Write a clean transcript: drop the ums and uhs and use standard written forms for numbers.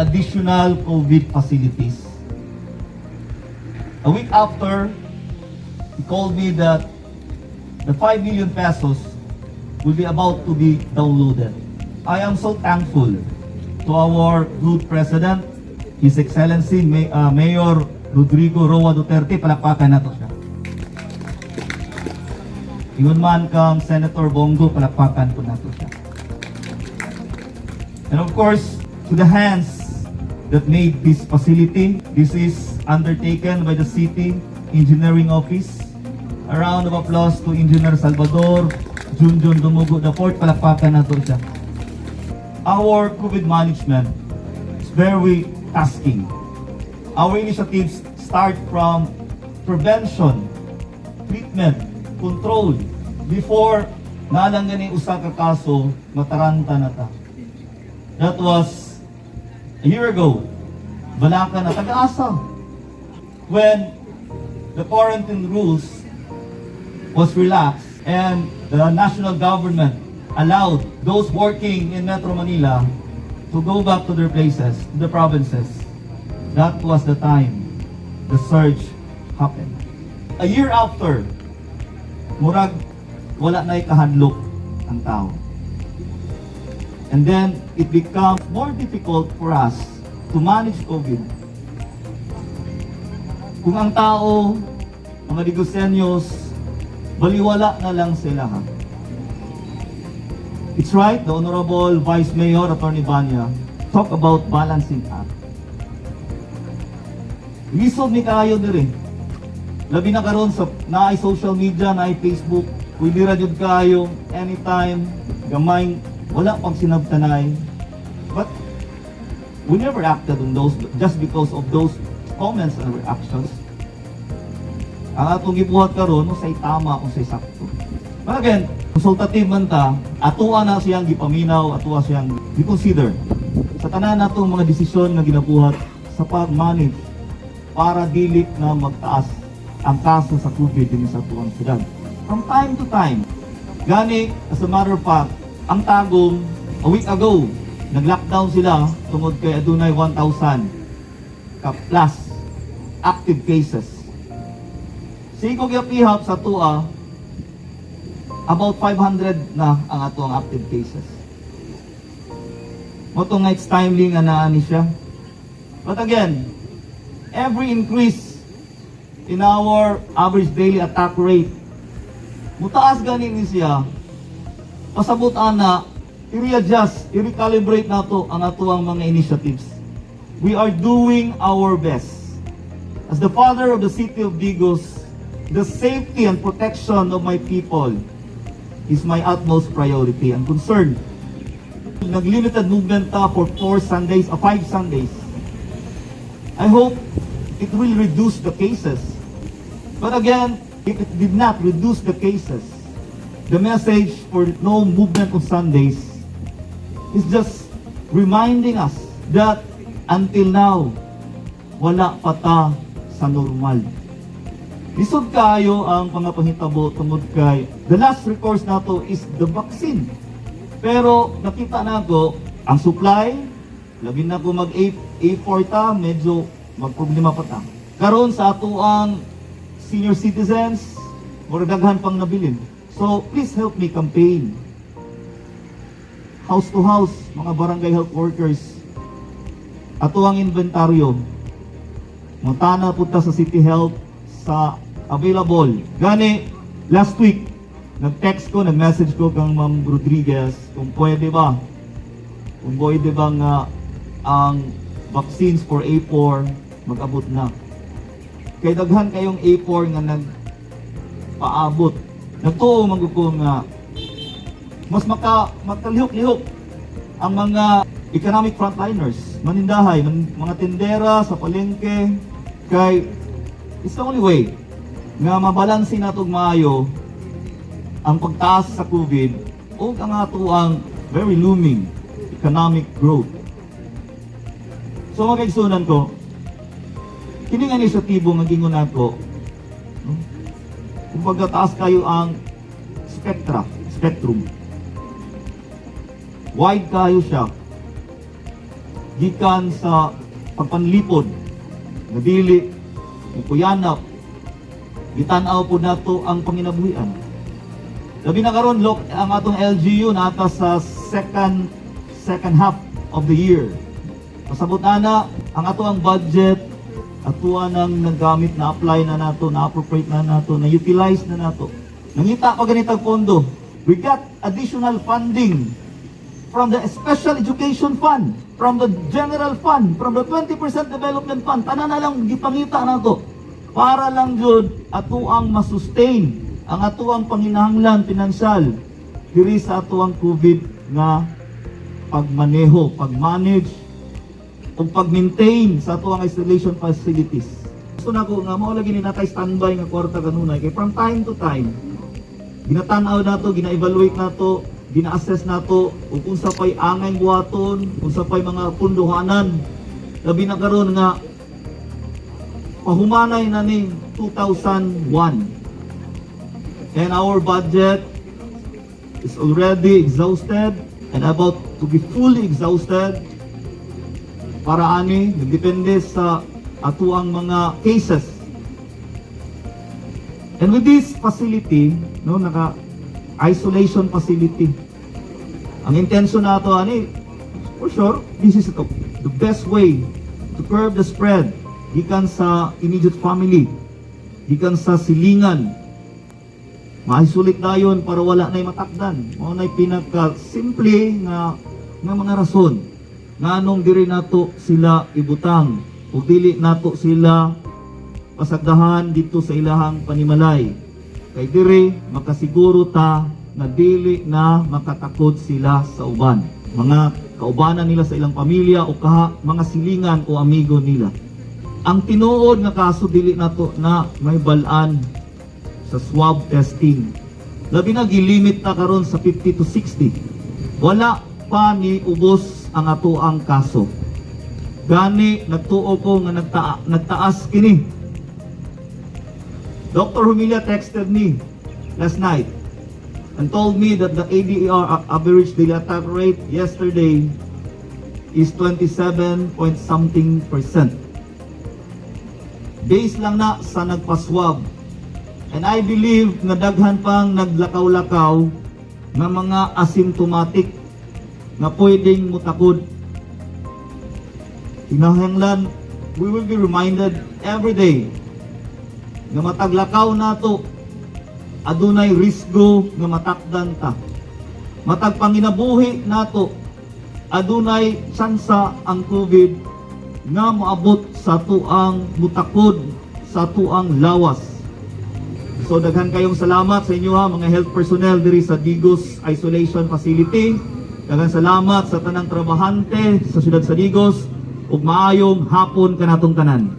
additional COVID facilities. A week after, he called me that the 5 million pesos will be about to be downloaded. I am so thankful to our good President, His Excellency Mayor Rodrigo Roa Duterte. Palakpakan nato siya. Ingon man kang Senator Bongo, palakpakan po nato siya. And of course, to the hands that made this facility, this is undertaken by the City Engineering Office. A round of applause to Engineer Salvador Junjun Dumugo IV, palakpakan nato siya. Our COVID management is very tasking. Our initiatives start from prevention, treatment, control, before naalang gani usa ka kaso, mataranta na ta. That was a year ago. Balaka na taga-asa. When the quarantine rules was relaxed and the national government allowed those working in Metro Manila to go back to their places, to the provinces. That was the time the surge happened. A year after, murag wala na'y kahadlok ang tao. And then, it becomes more difficult for us to manage COVID. Kung ang tao, mga Digoseños, baliwala na lang sila. It's right, the Honorable Vice Mayor, Attorney Banya, talk about balancing act. Lisod ni kayo diri. Labi na karon sa naay social media, naay Facebook, pwede ra jud kayo anytime, gamay, wala pang sinabtanay. But we never acted on those just because of those comments and reactions. Ang atong gibuhat karon, say tama o say sakto. But again, consultative man ta, atuwa na siyang gipaminaw, atuwa siyang i-consider sa tanan natong mga desisyon na ginabuhat sa pag-manage para dili na magtaas ang kaso sa COVID din sa tuwang syudad. From time to time, gani, as a matter of fact, ang Tagum, a week ago, nag-lockdown sila tungod kay adunay 1,000 plus active cases. Siko gyapihap sa tua, about 500 na ang atuang active cases. Moto nga it's timely nga naani siya. But again, every increase in our average daily attack rate, mutaas ganin ni siya, pasabot ana, i-readjust, i-recalibrate nato ang atuang mga initiatives. We are doing our best. As the father of the city of Digos, the safety and protection of my people is my utmost priority and concern. Nag-limited movement ta for 5 Sundays. I hope it will reduce the cases. But again, if it did not reduce the cases, the message for no movement on Sundays is just reminding us that until now, wala pa ta sa normal. Lisod kayo ang pangapahitabo tungod kay the last recourse nato is the vaccine. Pero nakita na ko ang supply, labi na ko mag A4 ta, medyo magproblema pa ta. Karon sa ato ang senior citizens, mura daghan pang nabilin. So please help me campaign. House to house, mga barangay health workers, ato ang inventaryo. Mutana punta sa City Health sa available. Gani, last week, nag-text ko, nag-message ko kang Ma'am Rodriguez kung pwede ba, kung pwede bang ang vaccines for A4 mag-abot na. Kay daghan kayong A4 nga nagpaabot. Natuo magkuko nga mas makalihok-lihok ang mga economic frontliners, manindahay, mga tindera sa palengke, kay it's the only way nga mabalansin nato maayo ang pagtaas sa COVID o ang ato ang very looming economic growth. So mga kaigsunan ko, kini nga inisyatibo nga gingon nato, kung pagkataas kayo ang spectrum, wide kayo siya, gikan sa pagpanlipod nga dili mukuyanap gitan-aw po nato ang panginabuhian. Labi na karon look ang atong LGU nata sa second half of the year. Pasabot ana ang ato ang budget atuan ang nagamit na apply na nato, na appropriate na nato, na utilize na nato. Nangita pa ganitang pondo. We got additional funding from the Special Education Fund, from the General Fund, from the 20% Development Fund. Tanan na lang gipangita nato para lang jud atuang masustain ang atuang panginahanglan pinansyal diri sa atuang COVID nga pagmaneho, pagmanage o pag-maintain sa atuang isolation facilities. Gusto na ko nga mao lagi ni natay standby nga kwarta kanunay kay from time to time ginatan-aw nato, gina-evaluate nato, gina-assess nato ug unsa pay angay buhaton, unsa pay mga punduhanan. Labi na karon nga pahumanay na ning 2001. And our budget is already exhausted and about to be fully exhausted para ani depende sa atuang mga cases. And with this facility, no, naka isolation facility. Ang intention nato ani, for sure, this is the best way to curb the spread gikan sa immediate family, gikan sa silingan. Ma-isolate dayon para wala nay matakdan. Mao nay pinaka simple nga mga rason nganong diri nato sila ibutang o dili nato sila pasagdahan dito sa ilahang panimalay. Kay diri makasiguro ta na dili na makatakod sila sa uban. Mga kaubanan nila sa ilang pamilya o mga silingan o amigo nila. Ang tinuod nga kaso dili nato na may balaan sa swab testing. Labi na gilimit na karon sa 50 to 60. Wala pa ni ubos ang ato ang kaso. Gani nagtuo ko nga nagtaas kini. Dr. Humilia texted me last night and told me that the ADR average daily attack rate yesterday is 27 point something%. Based lang na sa nagpaswab. And I believe na daghan pang naglakaw-lakaw na mga asymptomatic na pwedeng mutakod. Kinahanglan, we will be reminded every day na mataglakaw nato adunay risgo nga matakdan ta. Matag panginabuhi nato adunay tsansa ang COVID nga moabot sa tuang mutakod sa tuang lawas. So daghan kayong salamat sa inyo ha, mga health personnel diri sa Digos Isolation Facility. Daghan salamat sa tanang trabahante sa siyudad sa Digos ug maayong hapon kanatong tanan.